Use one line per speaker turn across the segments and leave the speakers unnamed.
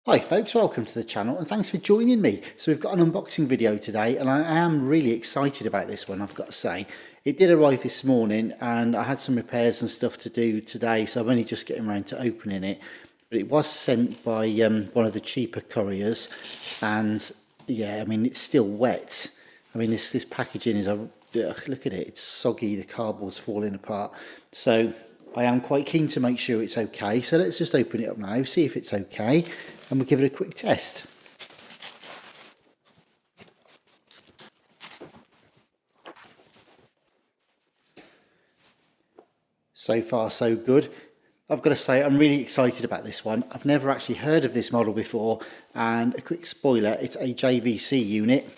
Hi folks, welcome to the channel and thanks for joining me. So we've got an unboxing video today and I am really excited about this one, I've got to say. It did arrive this morning and I had some repairs and stuff to do today, so I'm only just getting around to opening it. But it was sent by one of the cheaper couriers and yeah, I mean it's still wet. I mean this packaging is, look at it, it's soggy, the cardboard's falling apart. So I am quite keen to make sure it's okay, so let's just open it up now, see if it's okay, and we'll give it a quick test. So far so good. I've got to say I'm really excited about this one. I've never actually heard of this model before, and a quick spoiler, it's a JVC unit.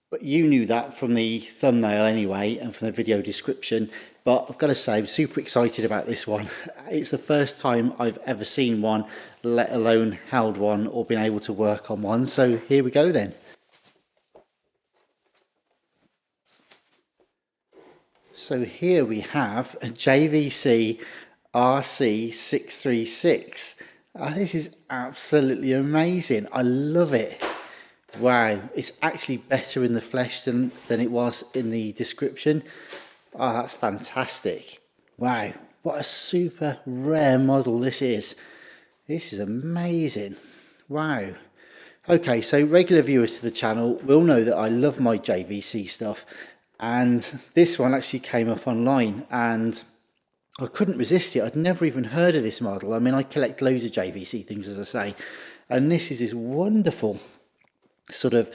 But you knew that from the thumbnail anyway and from the video description. But I've got to say, I'm super excited about this one. It's the first time I've ever seen one, let alone held one or been able to work on one. So here we go then. So here we have a JVC RC-636. This is absolutely amazing. I love it. Wow, it's actually better in the flesh than it was in the description. Oh, that's fantastic. Wow, what a super rare model this is. This is amazing. Wow. Okay, so regular viewers to the channel will know that I love my JVC stuff, and this one actually came up online and I couldn't resist it. I'd never even heard of this model. I mean, I collect loads of JVC things, as I say, and this is this wonderful sort of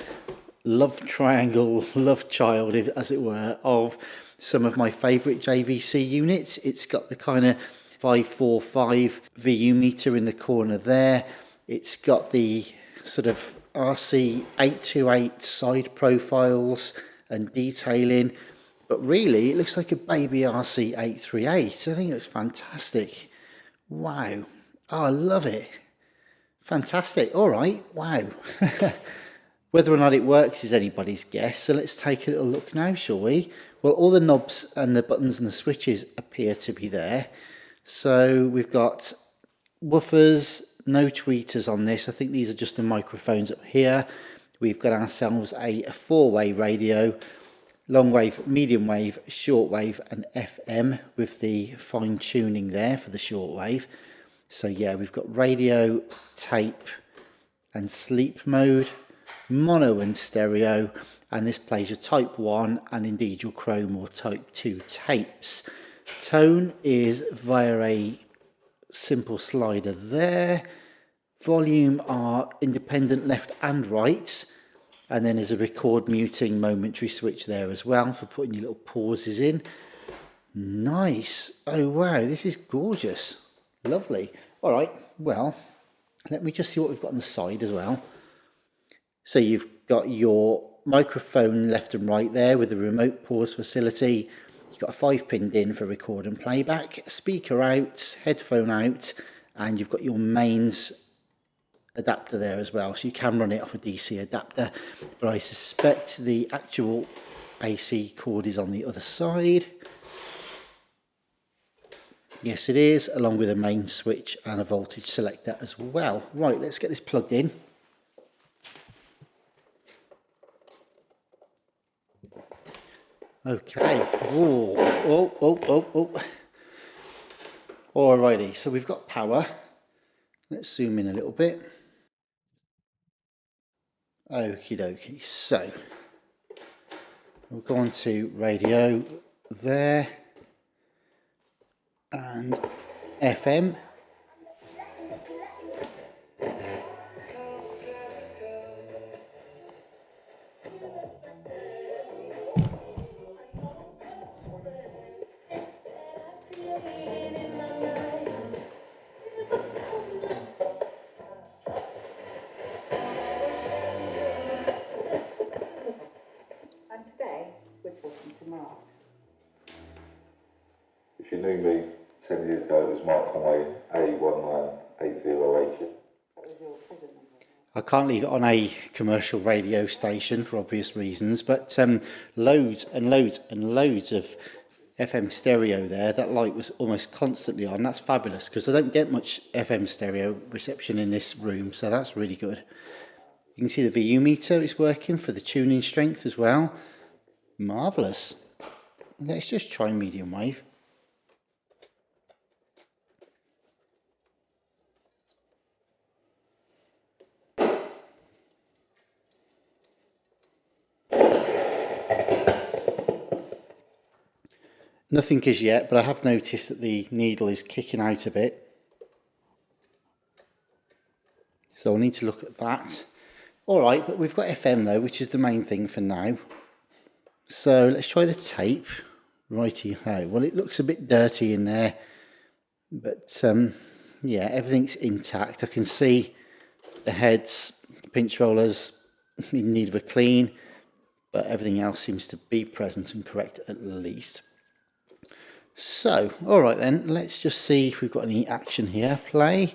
love triangle, love child, as it were, of some of my favourite JVC units. It's got the kind of 545 VU meter in the corner there. It's got the sort of RC-828 side profiles and detailing, but really it looks like a baby RC-838. I think it looks fantastic. Wow. Oh, I love it. Fantastic. All right. Wow. Whether or not it works is anybody's guess, so let's take a little look now, shall we? Well, all the knobs and the buttons and the switches appear to be there. So we've got woofers, no tweeters on this. I think these are just the microphones up here. We've got ourselves a four-way radio, long wave, medium wave, short wave and FM with the fine tuning there for the short wave. So yeah, we've got radio, tape and sleep mode, mono and stereo, and this plays your type 1 and indeed your chrome or type 2 tapes. Tone is via a simple slider there. Volume are independent left and right, and then there's a record muting momentary switch there as well for putting your little pauses in. Nice. Oh wow, this is gorgeous. Lovely. All right, well, let me just see what we've got on the side as well. So you've got your microphone left and right there with the remote pause facility. You've got a 5-pin DIN for record and playback, speaker out, headphone out, and you've got your mains adapter there as well. So you can run it off a DC adapter, but I suspect the actual AC cord is on the other side. Yes, it is, along with a main switch and a voltage selector as well. Right, let's get this plugged in. Okay. Oh. Alrighty, so we've got power. Let's zoom in a little bit. Okie dokie. So we'll go on to radio there and FM.
If you knew me 10 years ago, it was Mark Conway, A198080.
I can't leave it on a commercial radio station for obvious reasons, but loads and loads and loads of FM stereo there. That light was almost constantly on. That's fabulous because I don't get much FM stereo reception in this room, so that's really good. You can see the VU meter is working for the tuning strength as well. Marvellous. Let's just try medium wave. Nothing as yet, but I have noticed that the needle is kicking out a bit. So I'll need to look at that. Alright, but we've got FM though, which is the main thing for now. So let's try the tape. Righty-ho. Well, it looks a bit dirty in there. But yeah, everything's intact. I can see the heads, the pinch rollers in need of a clean. But everything else seems to be present and correct at least. So, alright then, let's just see if we've got any action here. Play.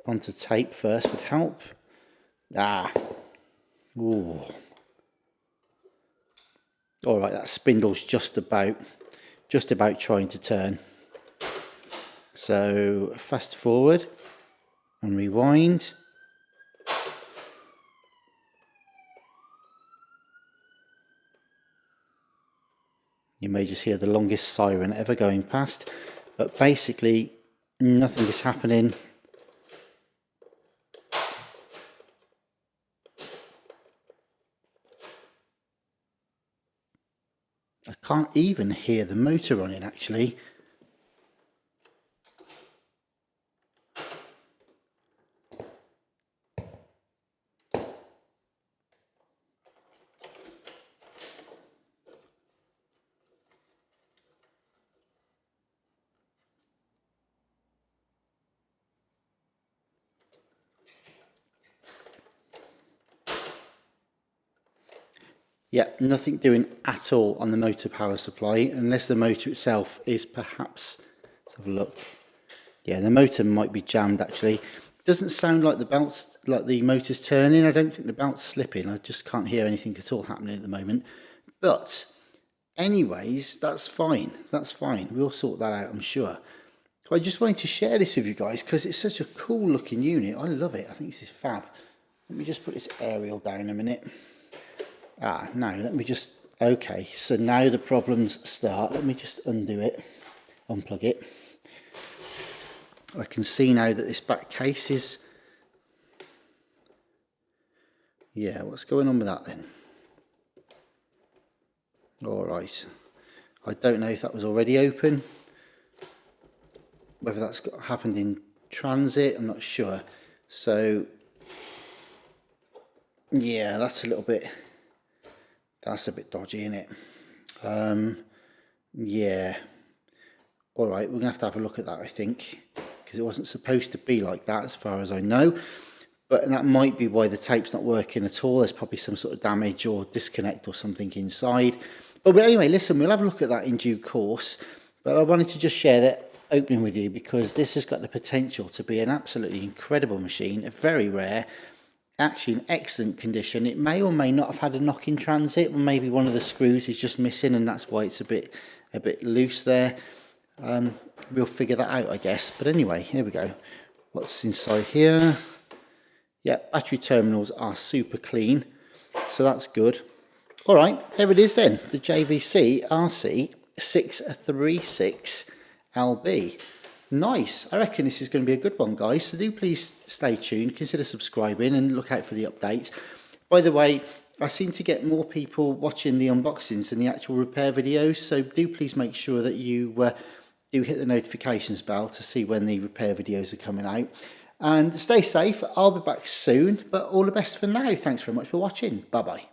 Onto tape first would help. Ooh. Alright, that spindle's just about trying to turn. So, fast forward and rewind. You may just hear the longest siren ever going past, but basically nothing is happening. I can't even hear the motor running actually. Yeah, nothing doing at all on the motor power supply, unless the motor itself is perhaps, let's have a look. Yeah, the motor might be jammed actually. Doesn't sound like the belt's, like the motor's turning. I don't think the belt's slipping. I just can't hear anything at all happening at the moment. But anyways, that's fine. That's fine. We'll sort that out, I'm sure. So I just wanted to share this with you guys because it's such a cool looking unit. I love it. I think this is fab. Let me just put this aerial down a minute. Now let me just, okay, so now the problems start. Let me just undo it, unplug it. I can see now that this back case is, yeah, what's going on with that then? Alright, I don't know if that was already open, whether that's happened in transit, I'm not sure. So, yeah, that's a little bit, that's a bit dodgy, isn't it? Yeah. Alright, we're going to have a look at that, I think. Because it wasn't supposed to be like that as far as I know. But that might be why the tape's not working at all. There's probably some sort of damage or disconnect or something inside. But anyway, listen, we'll have a look at that in due course. But I wanted to just share that opening with you because this has got the potential to be an absolutely incredible machine. Very rare. Actually in excellent condition. It may or may not have had a knock in transit, or maybe one of the screws is just missing and that's why it's a bit loose there. We'll figure that out, I guess. But anyway, here we go. What's inside here? Yeah, battery terminals are super clean, so that's good. Alright, there it is then, the JVC RC-636LB. Nice. I reckon this is going to be a good one, guys. So do please stay tuned, consider subscribing and look out for the updates. By the way, I seem to get more people watching the unboxings than the actual repair videos, so do please make sure that you do hit the notifications bell to see when the repair videos are coming out. And stay safe. I'll be back soon, but all the best for now. Thanks very much for watching. Bye-bye.